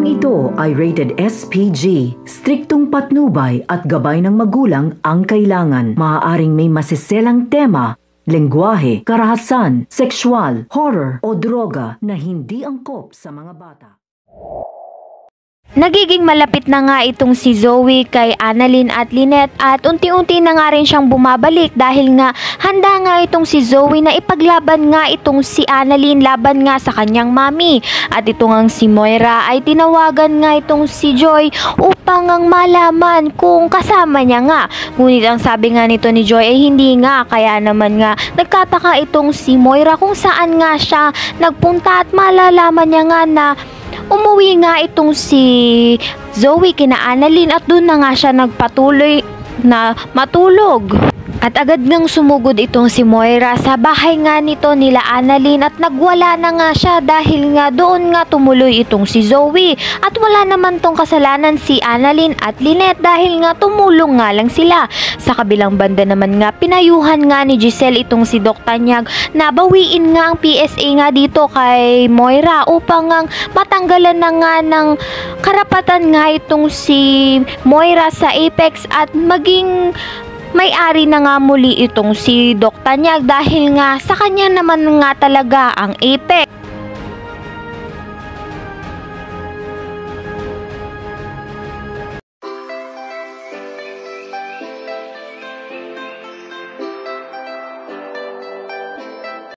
Programang ito ay rated SPG. Striktong patnubay at gabay ng magulang ang kailangan. Maaaring may masiselang tema, lengguwahe, karahasan, sexual, horror o droga na hindi angkop sa mga bata. Nagiging malapit na nga itong si Zoe kay Annalyn at Lynette at unti-unti na nga rin siyang bumabalik dahil nga handa nga itong si Zoe na ipaglaban nga itong si Annalyn laban nga sa kanyang mami. At ito ngang si Moira ay tinawagan nga itong si Joy upang ang malaman kung kasama niya nga. Ngunit ang sabi nga nito ni Joy ay hindi nga, kaya naman nga nagtataka itong si Moira kung saan nga siya nagpunta at malalaman niya nga na umuwi nga itong si Zoe kina Annalyn at doon na nga siya nagpatuloy na matulog. At agad ngang sumugod itong si Moira sa bahay nga nito nila Annalyn at nagwala na nga siya dahil nga doon nga tumuloy itong si Zoe. At wala naman tong kasalanan si Annalyn at Lynette dahil nga tumulong nga lang sila. Sa kabilang banda naman nga pinayuhan nga ni Giselle itong si Doc Tanyag na bawiin nga ang PSA nga dito kay Moira upang nga matanggalan na nga ng karapatan nga itong si Moira sa Apex at maging may-ari na nga muli itong si Doc Tanyag dahil nga sa kanya naman nga talaga ang Apex.